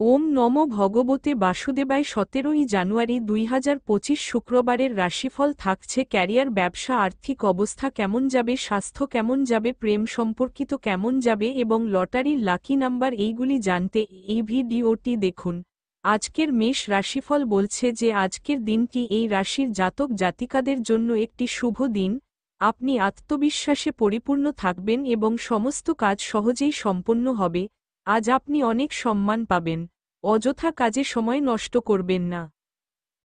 ওম নমো ভগবতে বাসুদেবায়। 17ই জানুয়ারি 2025 শুক্রবারের রাশিফল থাকছে ক্যারিয়ার, ব্যবসা, আর্থিক অবস্থা কেমন যাবে, স্বাস্থ্য কেমন যাবে, প্রেম সম্পর্কিত কেমন যাবে এবং লটারির লাকি নাম্বার এইগুলি জানতে এই ভিডিওটি দেখুন। আজকের মেষ রাশিফল বলছে যে আজকের দিনটি এই রাশির জাতক জাতিকাদের জন্য একটি শুভ দিন। আপনি আত্মবিশ্বাসে পরিপূর্ণ থাকবেন এবং সমস্ত কাজ সহজেই সম্পন্ন হবে। আজ আপনি অনেক সম্মান পাবেন। অযথা কাজে সময় নষ্ট করবেন না।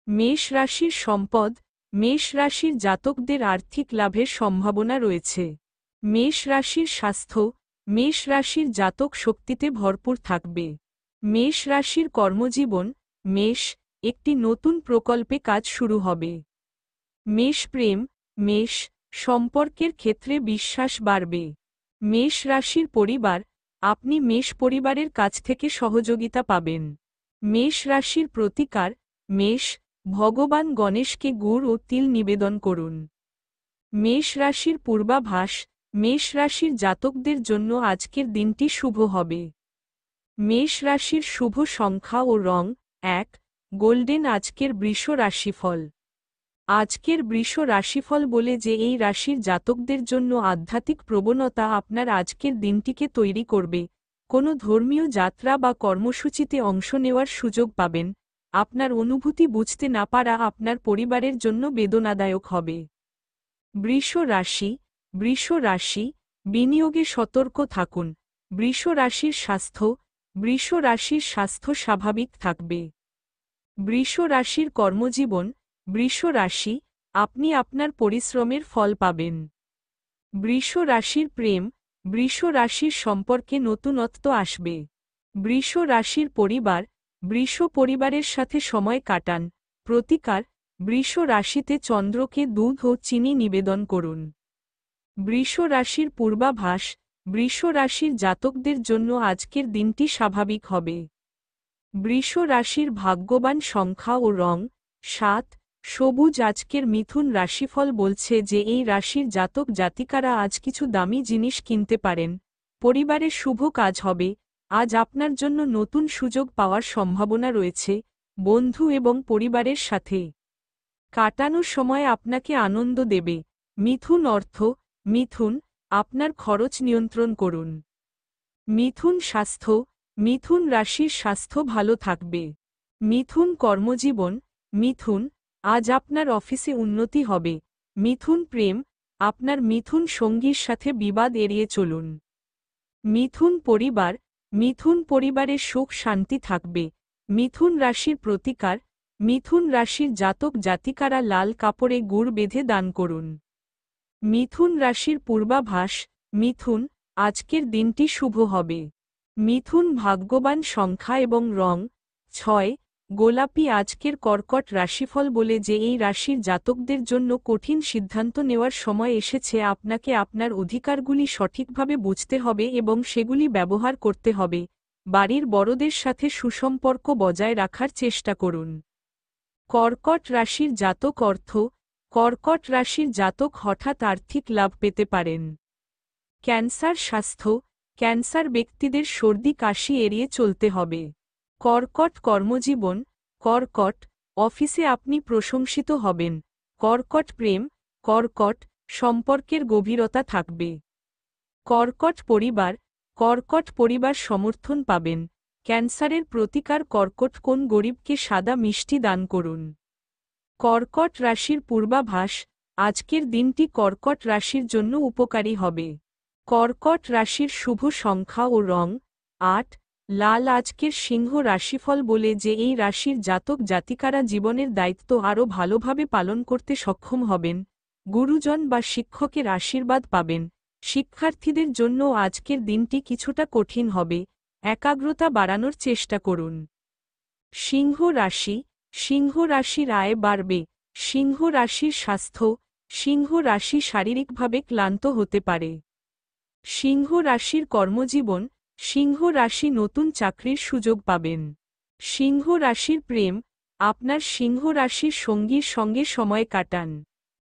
মেষ রাশির সম্পদ। মেষ রাশির জাতকদের আর্থিক লাভের সম্ভাবনা রয়েছে। মেষ রাশির স্বাস্থ্য। মেষ রাশির জাতক শক্তিতে ভরপুর থাকবে। মেষ রাশির কর্মজীবন। মেষ একটি নতুন প্রকল্পে কাজ শুরু হবে। মেষ প্রেম। মেষ সম্পর্কের ক্ষেত্রে বিশ্বাস বাড়বে। মেষ রাশির পরিবার। আপনি মেষ পরিবারের কাছ থেকে সহযোগিতা পাবেন। মেষ রাশির প্রতিকার। মেষ ভগবান গণেশকে গুড় ও তিল নিবেদন করুন। মেষ রাশির পূর্বাভাস। মেষ রাশির জাতকদের জন্য আজকের দিনটি শুভ হবে। মেষ রাশির শুভ সংখ্যা ও রং 1 গোল্ডেন। আজকের বৃষ রাশিফল। আজকের বৃষ রাশিফল বলে যে এই রাশির জাতকদের জন্য আধ্যাত্মিক প্রবণতা আপনার আজকের দিনটিকে তৈরি করবে। কোনো ধর্মীয় যাত্রা বা কর্মসূচিতে অংশ নেওয়ার সুযোগ পাবেন। আপনার অনুভূতি বুঝতে না পারা আপনার পরিবারের জন্য বেদনাদায়ক হবে। বৃষ রাশি। বৃষ রাশি বিনিয়োগে সতর্ক থাকুন। বৃষ রাশির স্বাস্থ্য। বৃষ রাশির স্বাস্থ্য স্বাভাবিক থাকবে। বৃষ রাশির কর্মজীবন। বৃষ রাশি আপনি আপনার পরিশ্রমের ফল পাবেন। বৃষ রাশির প্রেম। বৃষ রাশির সম্পর্কে নতুনত্ব আসবে। বৃষ রাশির পরিবার। বৃষ পরিবারের সাথে সময় কাটান। প্রতিকার। বৃষ রাশিতে চন্দ্রকে দুধ ও চিনি নিবেদন করুন। বৃষ রাশির পূর্বাভাস। বৃষ রাশির জাতকদের জন্য আজকের দিনটি স্বাভাবিক হবে। বৃষ রাশির ভাগ্যবান সংখ্যা ও রং 7 সবুজ। আজকের মিথুন রাশিফল বলছে যে এই রাশির জাতক জাতিকারা আজ কিছু দামি জিনিস কিনতে পারেন। পরিবারে শুভ কাজ হবে। আজ আপনার জন্য নতুন সুযোগ পাওয়ার সম্ভাবনা রয়েছে। বন্ধু এবং পরিবারের সাথে কাটানো সময় আপনাকে আনন্দ দেবে। মিথুন অর্থ। মিথুন আপনার খরচ নিয়ন্ত্রণ করুন। মিথুন স্বাস্থ্য। মিথুন রাশির স্বাস্থ্য ভালো থাকবে। মিথুন কর্মজীবন। মিথুন আজ আপনার অফিসে উন্নতি হবে। মিথুন প্রেম আপনার মিথুন সঙ্গীর সাথে বিবাদ এড়িয়ে চলুন। মিথুন পরিবার। মিথুন পরিবারের সুখ শান্তি থাকবে। মিথুন রাশির প্রতিকার। মিথুন রাশির জাতক জাতিকারা লাল কাপড়ে গুড় বেঁধে দান করুন। মিথুন রাশির পূর্বাভাস। মিথুন আজকের দিনটি শুভ হবে। মিথুন ভাগ্যবান সংখ্যা এবং রং 6 গোলাপি। আজকের কর্কট রাশিফল বলে যে এই রাশির জাতকদের জন্য কঠিন সিদ্ধান্ত নেওয়ার সময় এসেছে। আপনাকে আপনার অধিকারগুলি সঠিকভাবে বুঝতে হবে এবং সেগুলি ব্যবহার করতে হবে। বাড়ির বড়দের সাথে সুসম্পর্ক বজায় রাখার চেষ্টা করুন। কর্কট রাশির জাতক অর্থ। কর্কট রাশির জাতক হঠাৎ আর্থিক লাভ পেতে পারেন। ক্যান্সার স্বাস্থ্য। ক্যান্সার ব্যক্তিদের সর্দি কাশি এড়িয়ে চলতে হবে। কর্কট কর্মজীবন। কর্কট অফিসে আপনি প্রশংসিত হবেন। কর্কট প্রেম। কর্কট সম্পর্কের গভীরতা থাকবে। কর্কট পরিবার। কর্কট পরিবার সমর্থন পাবেন। ক্যান্সারের প্রতিকার। কর্কট কোন গরিবকে সাদা মিষ্টি দান করুন। কর্কট রাশির পূর্বাভাস। আজকের দিনটি কর্কট রাশির জন্য উপকারী হবে। কর্কট রাশির শুভ সংখ্যা ও রং 8 লাল। আজকের সিংহ রাশিফল বলে যে এই রাশির জাতক জাতিকারা জীবনের দায়িত্ব আরও ভালোভাবে পালন করতে সক্ষম হবেন। গুরুজন বা শিক্ষকের আশীর্বাদ পাবেন। শিক্ষার্থীদের জন্য আজকের দিনটি কিছুটা কঠিন হবে। একাগ্রতা বাড়ানোর চেষ্টা করুন। সিংহ রাশি। সিংহ রাশির আয় বাড়বে। সিংহ রাশির স্বাস্থ্য। সিংহ রাশি শারীরিকভাবে ক্লান্ত হতে পারে। সিংহ রাশির কর্মজীবন। সিংহ রাশি নতুন চাকরির সুযোগ পাবেন। সিংহ রাশির প্রেম। আপনার সিংহ রাশির সঙ্গীর সঙ্গে সময় কাটান।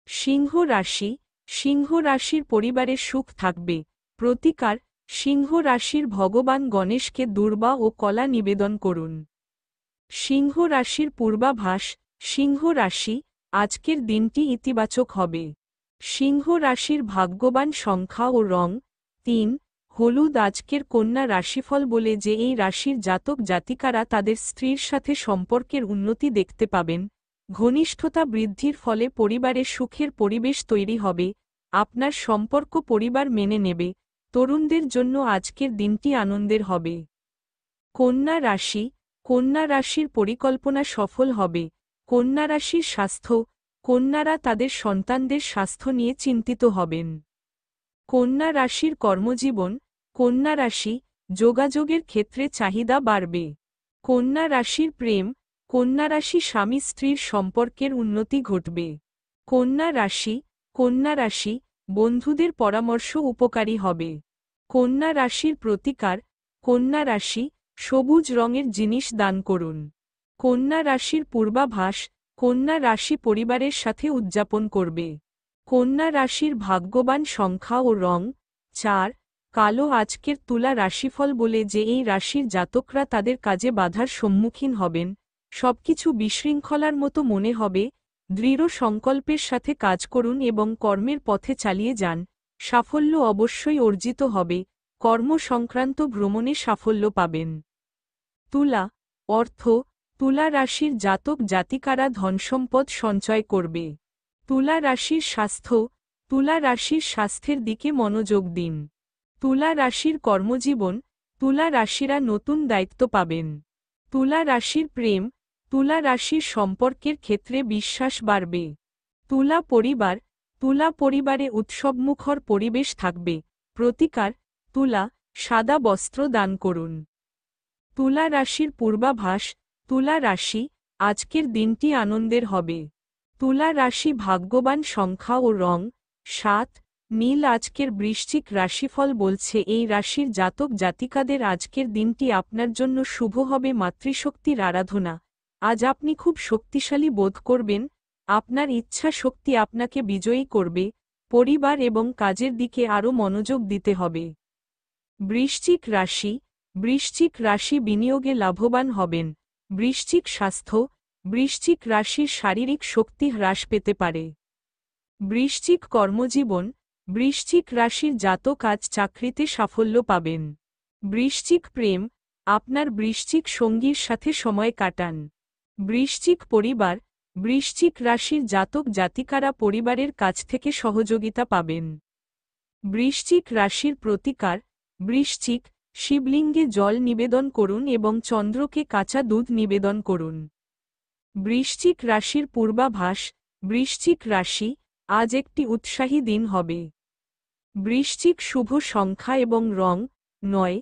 সিংহ রাশি। সিংহ রাশির পরিবারের সুখ থাকবে। প্রতিকার। সিংহ রাশির ভগবান গণেশকে দূর্বা ও কলা নিবেদন করুন। সিংহ রাশির পূর্বাভাস। সিংহ রাশি, আজকের দিনটি ইতিবাচক হবে। সিংহ রাশির ভাগ্যবান সংখ্যা ও রং ৩, হলুদ। আজকের কন্যা রাশিফল বলে যে এই রাশির জাতক জাতিকারা তাদের স্ত্রীর সাথে সম্পর্কের উন্নতি দেখতে পাবেন। ঘনিষ্ঠতা বৃদ্ধির ফলে পরিবারে সুখের পরিবেশ তৈরি হবে। আপনার সম্পর্ক পরিবার মেনে নেবে। তরুণদের জন্য আজকের দিনটি আনন্দের হবে। কন্যা রাশি, কন্যা রাশির পরিকল্পনা সফল হবে। কন্যা রাশির স্বাস্থ্য, কন্যারা তাদের সন্তানদের স্বাস্থ্য নিয়ে চিন্তিত হবেন। কন্যা রাশির কর্মজীবন, কন্যা রাশি, যোগাযোগের ক্ষেত্রে চাহিদা বাড়বে। কন্যা রাশির প্রেম, কন্যা রাশি স্বামী স্ত্রীর সম্পর্কের উন্নতি ঘটবে। কন্যা রাশি, কন্যা রাশি, বন্ধুদের পরামর্শ উপকারী হবে। কন্যা রাশির প্রতিকার, কন্যা রাশি, সবুজ রঙের জিনিস দান করুন। কন্যা রাশির পূর্বাভাস, কন্যা রাশি পরিবারের সাথে উদযাপন করবে। কন্যা রাশির ভাগ্যবান সংখ্যা ও রং ৪, কালো। আজকের তুলা রাশিফল বলে যে এই রাশির জাতকরা তাদের কাজে বাধার সম্মুখীন হবেন। সবকিছু বিশৃঙ্খলার মতো মনে হবে। দৃঢ় সংকল্পের সাথে কাজ করুন এবং কর্মের পথে চালিয়ে যান। সাফল্য অবশ্যই অর্জিত হবে। কর্ম সংক্রান্ত ভ্রমণে সাফল্য পাবেন। তুলা, অর্থ। তুলা রাশির জাতক জাতিকারা ধনসম্পদ সঞ্চয় করবে। তুলা রাশির স্বাস্থ্য, তুলা রাশির স্বাস্থ্যের দিকে মনোযোগ দিন। তুলা রাশির কর্মজীবন, তুলা রাশিরা নতুন দায়িত্ব পাবেন। তুলা রাশির প্রেম, তুলা রাশির সম্পর্কের ক্ষেত্রে বিশ্বাস বাড়বে। তুলা পরিবার, তুলা পরিবারে উৎসবমুখর পরিবেশ থাকবে। প্রতিকার, তুলা, সাদা বস্ত্র দান করুন। তুলা রাশির পূর্বাভাস, তুলা রাশি, আজকের দিনটি আনন্দের হবে। তুলা রাশি ভাগ্যবান সংখ্যা ও রং ৭, নীল। আজকের বৃশ্চিক রাশিফল বলছে এই রাশির জাতক জাতিকাদের আজকের দিনটি আপনার জন্য শুভ হবে। মাতৃশক্তির আরাধনা। আজ আপনি খুব শক্তিশালী বোধ করবেন। আপনার ইচ্ছা শক্তি আপনাকে বিজয়ী করবে। পরিবার এবং কাজের দিকে আরও মনোযোগ দিতে হবে। বৃশ্চিক রাশি, বৃশ্চিক রাশি বিনিয়োগে লাভবান হবেন। বৃশ্চিক স্বাস্থ্য, বৃশ্চিক রাশির শারীরিক শক্তি হ্রাস পেতে পারে। বৃশ্চিক কর্মজীবন, বৃশ্চিক রাশির জাতক আজ চাকরিতে সাফল্য পাবেন। বৃশ্চিক প্রেম, আপনার বৃশ্চিক সঙ্গীর সাথে সময় কাটান। বৃশ্চিক পরিবার, বৃশ্চিক রাশির জাতক জাতিকারা পরিবারের কাছ থেকে সহযোগিতা পাবেন। বৃশ্চিক রাশির প্রতিকার, বৃশ্চিক, শিবলিঙ্গে জল নিবেদন করুন এবং চন্দ্রকে কাঁচা দুধ নিবেদন করুন। বৃশ্চিক রাশির পূর্বাভাস, বৃশ্চিক রাশি, আজ একটি উৎসাহী দিন হবে। বৃশ্চিক শুভ সংখ্যা এবং রং ৯,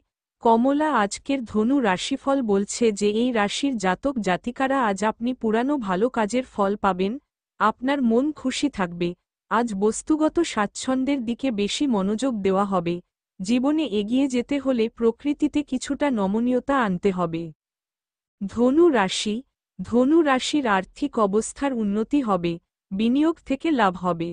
কমলা। আজকের ধনু রাশিফল বলছে যে এই রাশির জাতক জাতিকারা আজ আপনি পুরানো ভালো কাজের ফল পাবেন। আপনার মন খুশি থাকবে। আজ বস্তুগত স্বাচ্ছন্দ্যের দিকে বেশি মনোযোগ দেওয়া হবে। জীবনে এগিয়ে যেতে হলে প্রকৃতিতে কিছুটা নমনীয়তা আনতে হবে। ধনু রাশি, ধনু রাশির আর্থিক অবস্থার উন্নতি হবে। বিনিয়োগ থেকে লাভ হবে।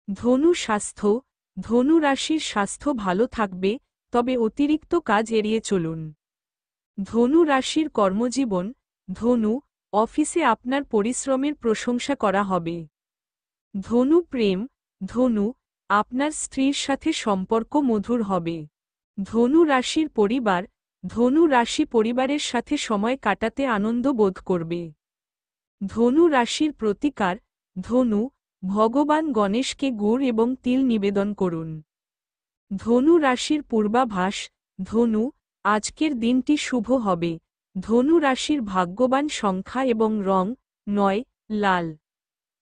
ধনু স্বাস্থ্য, ধনু রাশির স্বাস্থ্য ভালো থাকবে, তবে অতিরিক্ত কাজ এড়িয়ে চলুন। ধনু রাশির কর্মজীবন, ধনু, অফিসে আপনার পরিশ্রমের প্রশংসা করা হবে। ধনু প্রেম, ধনু, আপনার স্ত্রীর সাথে সম্পর্ক মধুর হবে। ধনু রাশির পরিবার, ধনু রাশি পরিবারের সাথে সময় কাটাতে আনন্দ বোধ করবে। ধনু রাশির প্রতিকার, ধনু, ভগবান গণেশকে গুড় এবং তিল নিবেদন করুন। ধনু রাশির পূর্বাভাস, ধনু, আজকের দিনটি শুভ হবে। ধনু রাশির ভাগ্যবান সংখ্যা এবং রং ৯, লাল।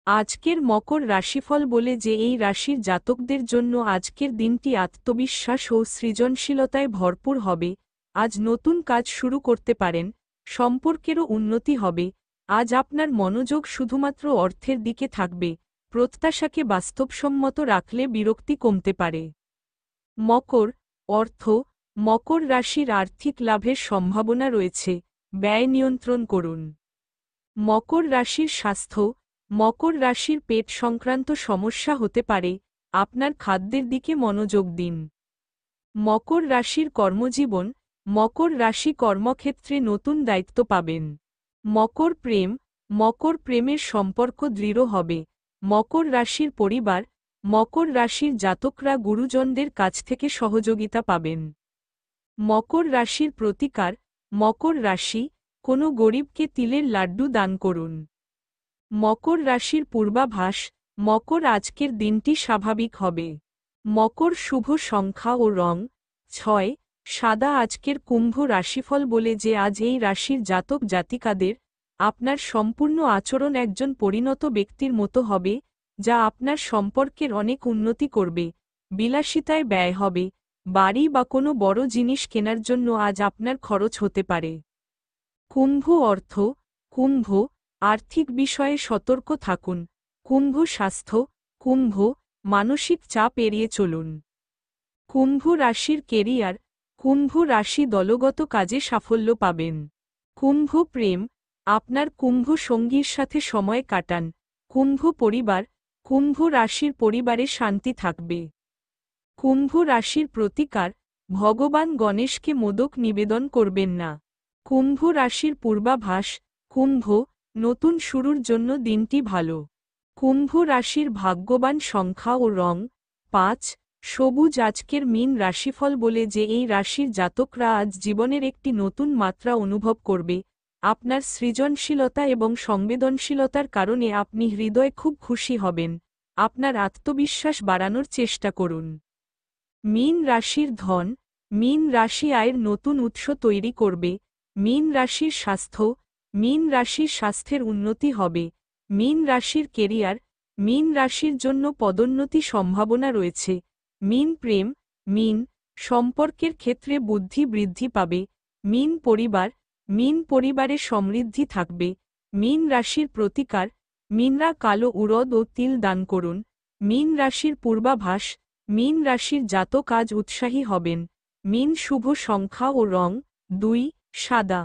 আজকের মকর রাশিফল বলে যে এই রাশির জাতকদের জন্য আজকের দিনটি আত্মবিশ্বাস ও সৃজনশীলতায় ভরপুর হবে। আজ নতুন কাজ শুরু করতে পারেন। সম্পর্কেরও উন্নতি হবে। আজ আপনার মনোযোগ শুধুমাত্র অর্থের দিকে থাকবে। প্রত্যাশাকে বাস্তবসম্মত রাখলে বিরক্তি কমতে পারে। মকর, অর্থ। মকর রাশির আর্থিক লাভের সম্ভাবনা রয়েছে। ব্যয় নিয়ন্ত্রণ করুন। মকর রাশির স্বাস্থ্য, মকর রাশির পেট সংক্রান্ত সমস্যা হতে পারে। আপনার খাদ্যের দিকে মনোযোগ দিন। মকর রাশির কর্মজীবন, মকর রাশি কর্মক্ষেত্রে নতুন দায়িত্ব পাবেন। মকর প্রেম, মকর প্রেমের সম্পর্ক দৃঢ় হবে। মকর রাশির পরিবার, মকর রাশির জাতকরা গুরুজনদের কাছ থেকে সহযোগিতা পাবেন। মকর রাশির প্রতিকার, মকর রাশি, কোনো গরিবকে তিলের লাড্ডু দান করুন। মকর রাশির পূর্বাভাস, মকর আজকের দিনটি স্বাভাবিক হবে। মকর শুভ সংখ্যা ও রং 6, সাদা আজকের কুম্ভ রাশিফল বলে যে আজ এই রাশির জাতক জাতিকাদের আপনার সম্পূর্ণ আচরণ একজন পরিণত ব্যক্তির মতো হবে, যা আপনার সম্পর্কের অনেক উন্নতি করবে। বিলাসিতায় ব্যয় হবে। বাড়ি বা কোনো বড় জিনিস কেনার জন্য আজ আপনার খরচ হতে পারে। কুম্ভ অর্থ, কুম্ভ, আর্থিক বিষয়ে সতর্ক থাকুন। কুম্ভ স্বাস্থ্য, কুম্ভ, মানসিক চাপ এড়িয়ে চলুন। কুম্ভ রাশির কেরিয়ার, কুম্ভ রাশি দলগত কাজে সাফল্য পাবেন। কুম্ভ প্রেম, আপনার কুম্ভ সঙ্গীর সাথে সময় কাটান। কুম্ভ পরিবার, কুম্ভ রাশির পরিবারে শান্তি থাকবে। কুম্ভ রাশির প্রতিকার, ভগবান গণেশকে মোদক নিবেদন করবেন না। কুম্ভ রাশির পূর্বাভাস, কুম্ভ, নতুন শুরুর জন্য দিনটি ভালো। কুম্ভ রাশির ভাগ্যবান সংখ্যা ও রং 5, সবুজ আজকের মীন রাশিফল বলে যে এই রাশির জাতকরা আজ জীবনের একটি নতুন মাত্রা অনুভব করবে। আপনার সৃজনশীলতা এবং সংবেদনশীলতার কারণে আপনি হৃদয়ে খুব খুশি হবেন। আপনার আত্মবিশ্বাস বাড়ানোর চেষ্টা করুন। মীন রাশির ধন, মীন রাশি আয়ের নতুন উৎস তৈরি করবে। মীন রাশির স্বাস্থ্য, মীন রাশির স্বাস্থ্যের উন্নতি হবে। মীন রাশির কেরিয়ার, মীন রাশির জন্য পদোন্নতি সম্ভাবনা রয়েছে। মীন প্রেম, মীন সম্পর্কের ক্ষেত্রে বুদ্ধি বৃদ্ধি পাবে। মীন পরিবার, মীন পরিবারে সমৃদ্ধি থাকবে। মীন রাশির প্রতিকার, মীনরা কালো উড়দ ও তিল দান করুন। মীন রাশির পূর্বাভাস, মীন রাশির জাতক আজ উৎসাহী হবেন। মীন শুভ সংখ্যা ও রং 2, সাদা।